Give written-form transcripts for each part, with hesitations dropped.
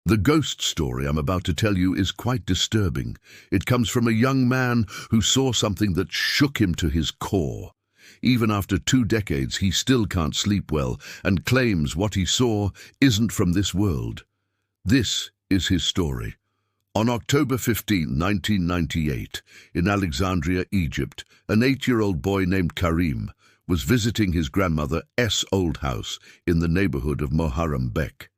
The ghost story I'm about to tell you is quite disturbing. It comes from a young man who saw something that shook him to his core. Even after 2 decades, he still can't sleep well and claims what he saw isn't from this world. This is his story. On October 15, 1998, in Alexandria, Egypt, an 8-year-old boy named Karim was visiting his grandmother's old house in the neighborhood of Muharrem Bek.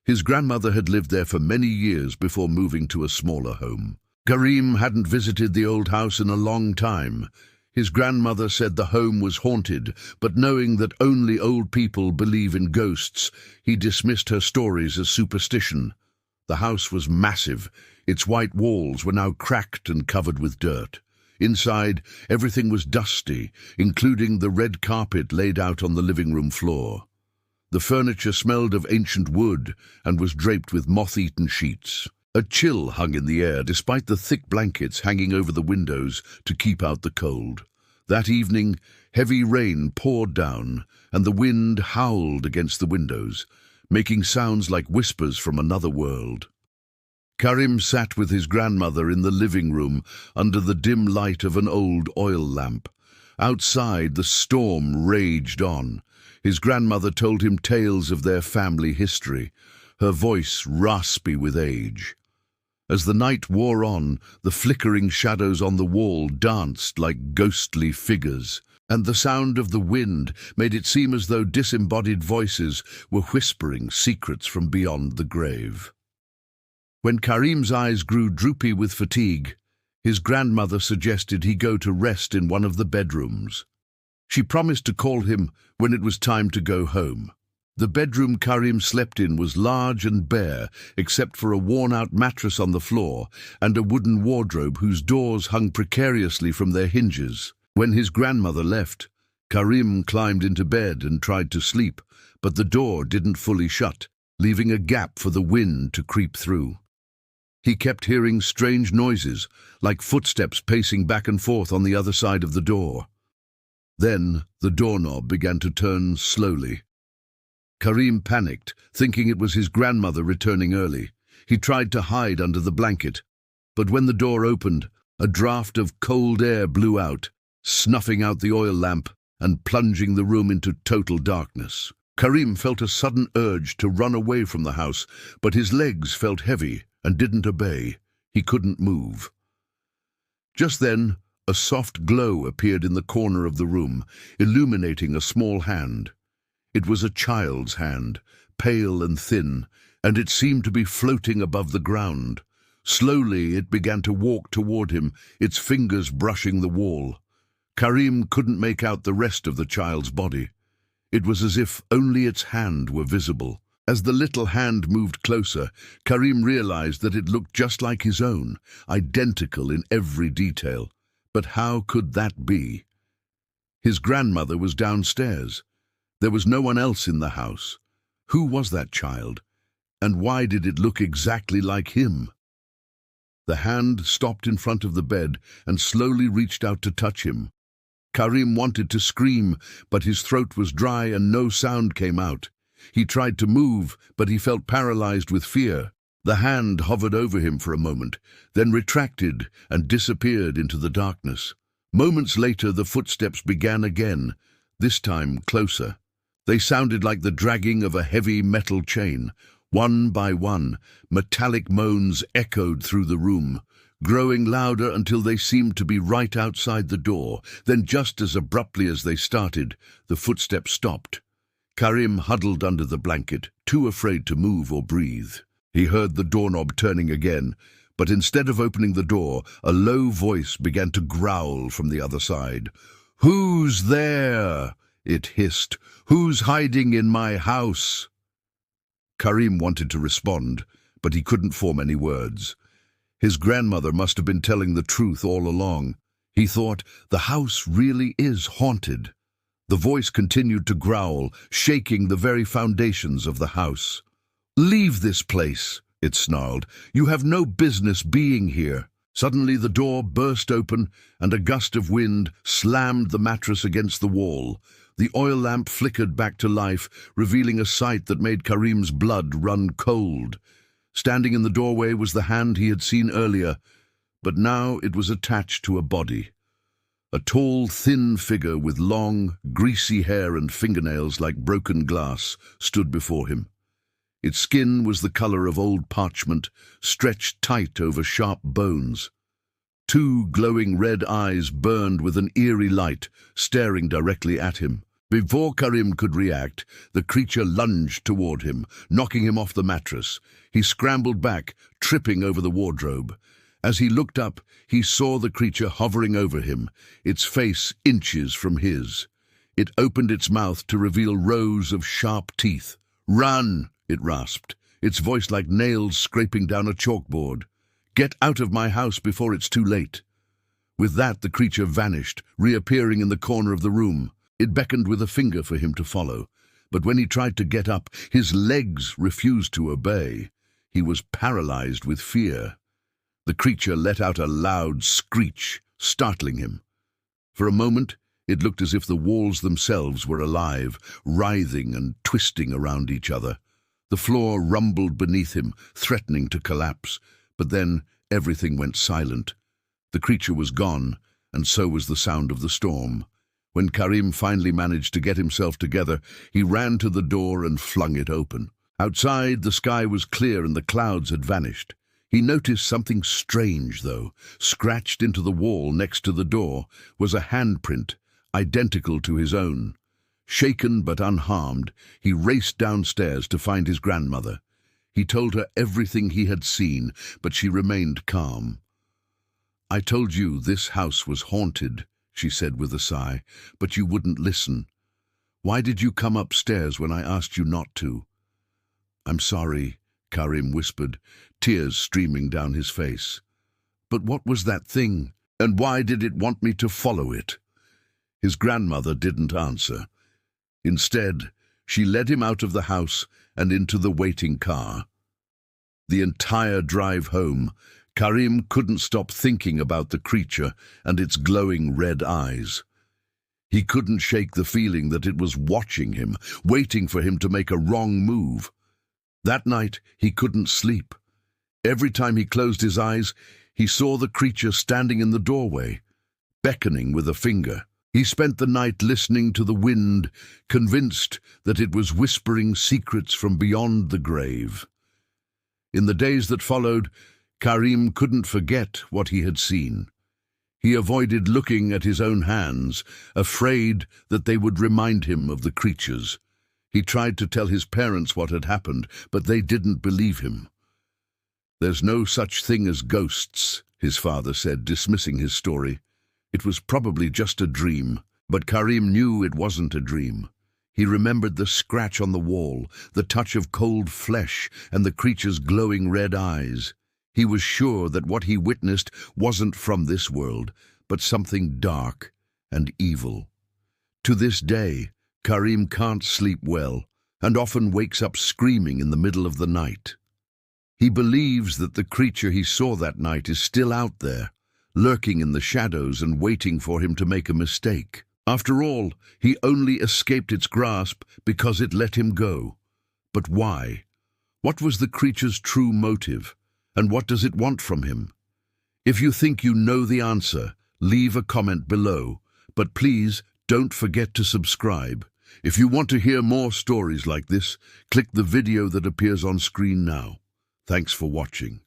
His grandmother had lived there for many years before moving to a smaller home. Karim hadn't visited the old house in a long time. His grandmother said the home was haunted, but knowing that only old people believe in ghosts, he dismissed her stories as superstition. The house was massive. Its white walls were now cracked and covered with dirt. Inside, everything was dusty, including the red carpet laid out on the living room floor. The furniture smelled of ancient wood and was draped with moth-eaten sheets. A chill hung in the air despite the thick blankets hanging over the windows to keep out the cold. That evening, heavy rain poured down and the wind howled against the windows, making sounds like whispers from another world. Karim sat with his grandmother in the living room under the dim light of an old oil lamp. Outside, the storm raged on. His grandmother told him tales of their family history, her voice raspy with age. As the night wore on, the flickering shadows on the wall danced like ghostly figures, and the sound of the wind made it seem as though disembodied voices were whispering secrets from beyond the grave. When Karim's eyes grew droopy with fatigue, his grandmother suggested he go to rest in one of the bedrooms. She promised to call him when it was time to go home. The bedroom Karim slept in was large and bare, except for a worn-out mattress on the floor and a wooden wardrobe whose doors hung precariously from their hinges. When his grandmother left, Karim climbed into bed and tried to sleep, but the door didn't fully shut, leaving a gap for the wind to creep through. He kept hearing strange noises, like footsteps pacing back and forth on the other side of the door. Then the doorknob began to turn slowly. Karim panicked, thinking it was his grandmother returning early. He tried to hide under the blanket, but when the door opened, a draft of cold air blew out, snuffing out the oil lamp and plunging the room into total darkness. Karim felt a sudden urge to run away from the house, but his legs felt heavy and didn't obey. He couldn't move. Just then, a soft glow appeared in the corner of the room, illuminating a small hand. It was a child's hand, pale and thin, and it seemed to be floating above the ground. Slowly it began to walk toward him, its fingers brushing the wall. Karim couldn't make out the rest of the child's body. It was as if only its hand were visible. As the little hand moved closer, Karim realized that it looked just like his own, identical in every detail. But how could that be? His grandmother was downstairs. There was no one else in the house. Who was that child? And why did it look exactly like him? The hand stopped in front of the bed and slowly reached out to touch him. Karim wanted to scream, but his throat was dry and no sound came out. He tried to move, but he felt paralyzed with fear. The hand hovered over him for a moment, then retracted and disappeared into the darkness. Moments later, the footsteps began again, this time closer. They sounded like the dragging of a heavy metal chain. One by one, metallic moans echoed through the room, growing louder until they seemed to be right outside the door. Then, just as abruptly as they started, the footsteps stopped. Karim huddled under the blanket, too afraid to move or breathe. He heard the doorknob turning again, but instead of opening the door, a low voice began to growl from the other side. "Who's there?" it hissed. "Who's hiding in my house?" Karim wanted to respond, but he couldn't form any words. His grandmother must have been telling the truth all along. He thought, the house really is haunted. The voice continued to growl, shaking the very foundations of the house. "Leave this place," it snarled. "You have no business being here." Suddenly the door burst open and a gust of wind slammed the mattress against the wall. The oil lamp flickered back to life, revealing a sight that made Karim's blood run cold. Standing in the doorway was the hand he had seen earlier, but now it was attached to a body. A tall, thin figure with long, greasy hair and fingernails like broken glass stood before him. Its skin was the color of old parchment, stretched tight over sharp bones. Two glowing red eyes burned with an eerie light, staring directly at him. Before Karim could react, the creature lunged toward him, knocking him off the mattress. He scrambled back, tripping over the wardrobe. As he looked up, he saw the creature hovering over him, its face inches from his. It opened its mouth to reveal rows of sharp teeth. "Run!" it rasped, its voice like nails scraping down a chalkboard. "Get out of my house before it's too late." With that, the creature vanished, reappearing in the corner of the room. It beckoned with a finger for him to follow, but when he tried to get up, his legs refused to obey. He was paralyzed with fear. The creature let out a loud screech, startling him. For a moment, it looked as if the walls themselves were alive, writhing and twisting around each other. The floor rumbled beneath him, threatening to collapse, but then everything went silent. The creature was gone, and so was the sound of the storm. When Karim finally managed to get himself together, he ran to the door and flung it open. Outside, the sky was clear and the clouds had vanished. He noticed something strange, though. Scratched into the wall next to the door was a handprint, identical to his own. Shaken but unharmed, he raced downstairs to find his grandmother. He told her everything he had seen, but she remained calm. "I told you this house was haunted," she said with a sigh, "but you wouldn't listen. Why did you come upstairs when I asked you not to?" "I'm sorry," Karim whispered, tears streaming down his face. "But what was that thing, and why did it want me to follow it?" His grandmother didn't answer. Instead, she led him out of the house and into the waiting car. The entire drive home, Karim couldn't stop thinking about the creature and its glowing red eyes. He couldn't shake the feeling that it was watching him, waiting for him to make a wrong move. That night, he couldn't sleep. Every time he closed his eyes, he saw the creature standing in the doorway, beckoning with a finger. He spent the night listening to the wind, convinced that it was whispering secrets from beyond the grave. In the days that followed, Karim couldn't forget what he had seen. He avoided looking at his own hands, afraid that they would remind him of the creatures. He tried to tell his parents what had happened, but they didn't believe him. "There's no such thing as ghosts," his father said, dismissing his story. It was probably just a dream, but Karim knew it wasn't a dream. He remembered the scratch on the wall, the touch of cold flesh, and the creature's glowing red eyes. He was sure that what he witnessed wasn't from this world, but something dark and evil. To this day, Karim can't sleep well and often wakes up screaming in the middle of the night. He believes that the creature he saw that night is still out there, lurking in the shadows and waiting for him to make a mistake. After all, he only escaped its grasp because it let him go. But why? What was the creature's true motive? And what does it want from him? If you think you know the answer, leave a comment below. But please don't forget to subscribe. If you want to hear more stories like this, click the video that appears on screen now. Thanks for watching.